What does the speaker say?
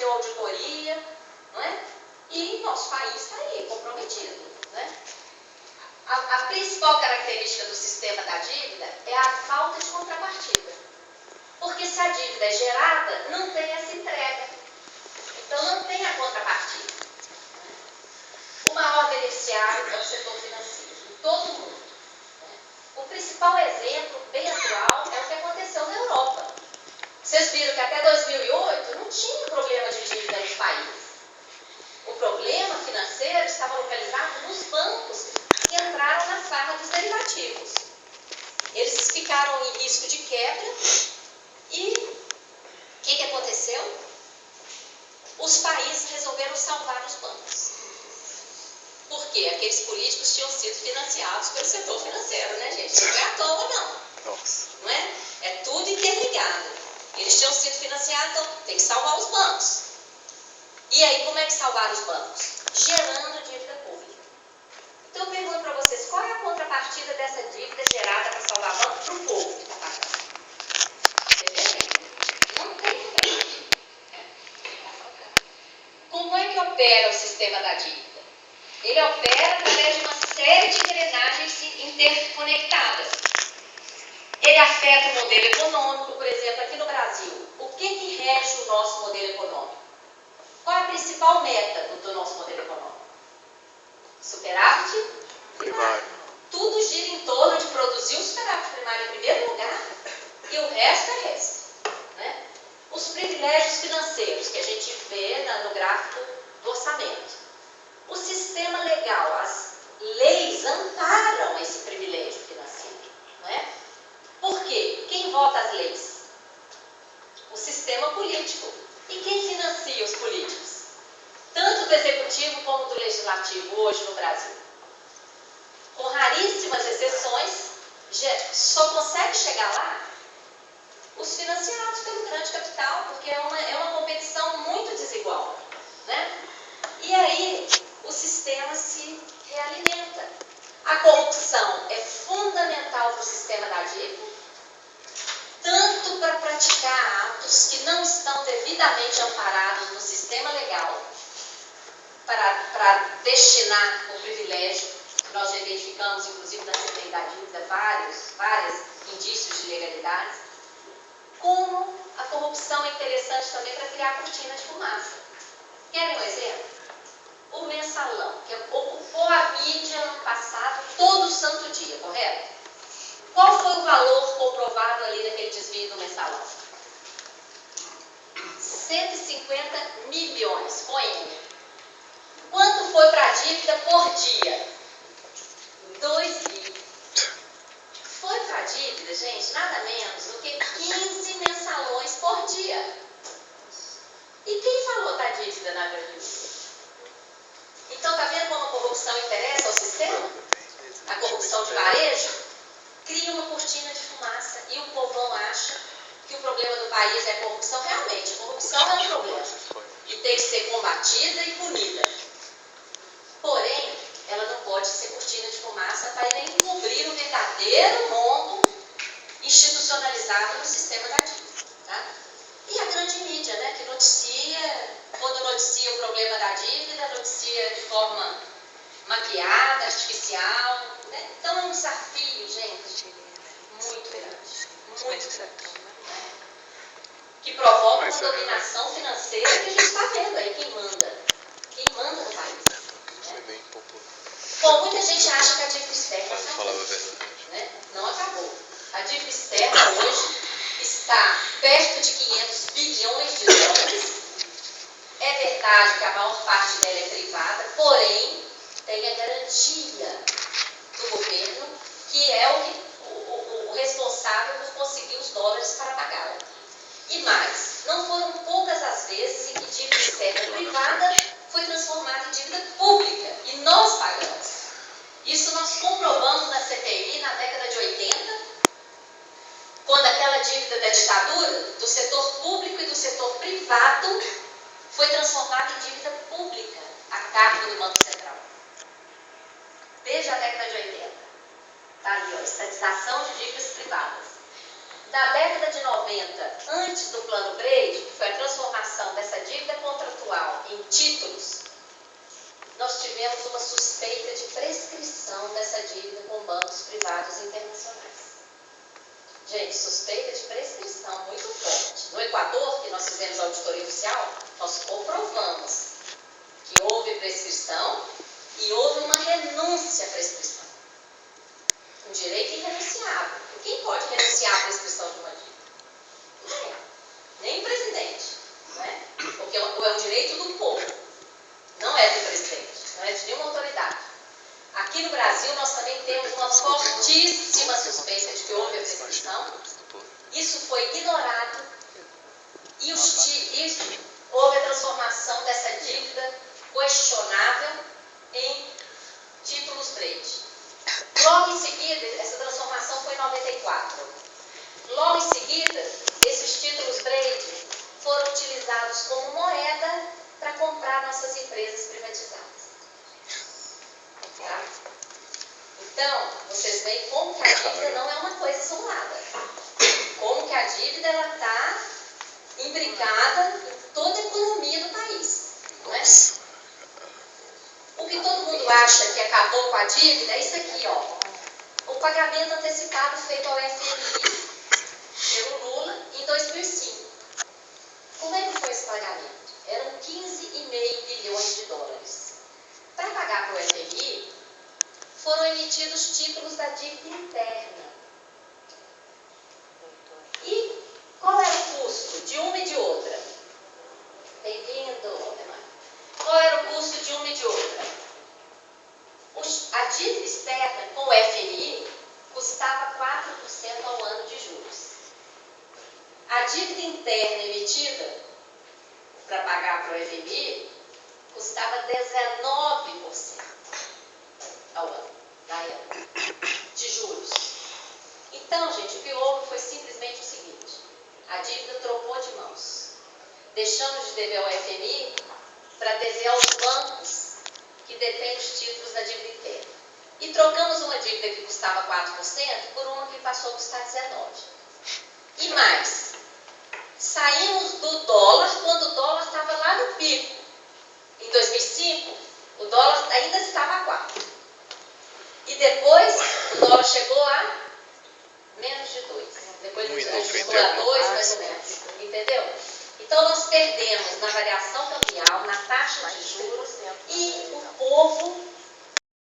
aconteceu auditoria, não é? E nosso país está aí, comprometido. Né? A principal característica do sistema da dívida é a falta de contrapartida. Porque se a dívida é gerada, não tem essa entrega. Então não tem a contrapartida. O maior beneficiário é o setor financeiro, em todo o mundo. O principal exemplo, bem atual, é o que aconteceu na Europa. Vocês viram que até 2008 não tinha problema de dívida nos países. O problema financeiro estava localizado nos bancos que entraram na farra dos derivativos. Eles ficaram em risco de quebra e o que aconteceu? Os países resolveram salvar os bancos. Por quê? Aqueles políticos tinham sido financiados pelo setor financeiro, né, gente? Não é à toa, não. Nossa. Não é? É tudo interligado. Eles tinham sido financiados, então tem que salvar os bancos. E aí, como é que salvaram os bancos? Gerando dívida pública. Então, eu pergunto para vocês, qual é a contrapartida dessa dívida gerada para salvar banco para o povo que está pagando? Entendeu? Não tem. Como é que opera o sistema da dívida? Ele opera através de uma série de engrenagens interconectadas. Ele afeta o modelo econômico, por exemplo, aqui no Brasil. O que rege o nosso modelo econômico? Qual é a principal meta do nosso modelo econômico? Superávit primário. Tudo gira em torno de produzir o superávit primário em primeiro lugar e o resto é resto. Né? Os privilégios financeiros que a gente vê no gráfico do orçamento. O sistema legal, as leis amparam esse privilégio financeiro. Não é? Por quê? Quem vota as leis? O sistema político. E quem financia os políticos? Tanto do executivo como do legislativo hoje no Brasil. Com raríssimas exceções, só consegue chegar lá os financiados pelo grande capital, porque é uma competição muito desigual. Né? E aí o sistema se realimenta. A corrupção é fundamental para o sistema da dívida, tanto para praticar atos que não estão devidamente amparados no sistema legal, para destinar o privilégio, que nós já identificamos, inclusive na CPI da dívida, vários indícios de legalidade, como a corrupção é interessante também para criar cortina de fumaça. Querem um exemplo? O mensalão, que ocupou a mídia no passado todo santo dia, correto? Qual foi o valor comprovado ali naquele desvio do mensalão? 150 milhões, com N. Quanto foi para a dívida por dia? 2 bi. Foi para a dívida, gente, nada menos do que 15 mensalões por dia. E quem falou da dívida na agricultura? Então, está vendo como a corrupção interessa ao sistema? A corrupção de varejo cria uma cortina de fumaça e o povão acha que o problema do país é a corrupção. Realmente, a corrupção é um problema e tem que ser combatida e punida. Porém, ela não pode ser cortina de fumaça para encobrir o verdadeiro rombo institucionalizado no sistema da dívida. Tá? E a grande mídia, né, que noticia, quando noticia o problema da dívida, noticia de forma maquiada, artificial. Né? Então é um desafio, gente, muito grande. Muito grande. Né? Que provoca uma dominação financeira que a gente está vendo aí, quem manda. Quem manda no país. Né? Bom, muita gente acha que a dívida externa acabou. Né? Não acabou. A dívida externa hoje está perto de 500 bilhões de dólares. É verdade que a maior parte dela é privada, porém, tem a garantia do governo, que é o responsável por conseguir os dólares para pagá-la. E mais, não foram poucas as vezes em que dívida externa privada foi transformada em dívida pública, e nós pagamos. Isso nós comprovamos na CPI na década de 80, quando aquela dívida da ditadura, do setor público e do setor privado, foi transformada em dívida pública a cargo do Banco Central. Desde a década de 80. Está ali, ó, estatização de dívidas privadas. Na década de 90, antes do Plano Brady, que foi a transformação dessa dívida contratual em títulos, nós tivemos uma suspeita de prescrição dessa dívida com bancos privados internacionais. Gente, suspeita de prescrição muito forte. No Equador, que nós fizemos a auditoria oficial, nós comprovamos que houve prescrição e houve uma renúncia à prescrição. Um direito irrenunciável. E quem pode renunciar à prescrição de uma dívida? Não é. Nem o presidente. Não é? Porque é um direito do povo. Não é do presidente. Não é de nenhuma autoridade. Aqui no Brasil, nós também temos uma fortíssima suspeita de que houve a prescrição. Isso foi ignorado e houve a transformação dessa dívida questionável em títulos Brady. Logo em seguida, essa transformação foi em 94. Logo em seguida, esses títulos Brady foram utilizados como moeda para comprar nossas empresas privatizadas. Tá? Então, vocês veem como que a dívida não é uma coisa isolada. Como que a dívida está imbricada em toda a economia do país. Não é? O que todo mundo acha que acabou com a dívida é isso aqui, ó. O pagamento antecipado feito ao FMI pelo Lula em 2005. Como é que foi esse pagamento? Eram 15,5 bilhões de dólares. Para pagar para o FMI, foram emitidos títulos da dívida interna. E qual era o custo de uma e de outra? Bem-vindo, Ademar. Qual era o custo de uma e de outra? A dívida externa com o FMI custava 4% ao ano de juros. A dívida interna emitida para pagar para o FMI custava 19% ao ano, de juros. Então, gente, o que houve foi simplesmente o seguinte: a dívida trocou de mãos. Deixamos de dever ao FMI para dever aos bancos que detêm os títulos da dívida interna. E trocamos uma dívida que custava 4% por uma que passou a custar 19%. E mais, saímos do dólar quando o dólar estava lá no pico. Em 2005, o dólar ainda estava a 4. E depois, o dólar chegou a menos de 2. Depois chegou a 2, mais ou menos. Entendeu? Então, nós perdemos na variação cambial, na taxa de juros, e o povo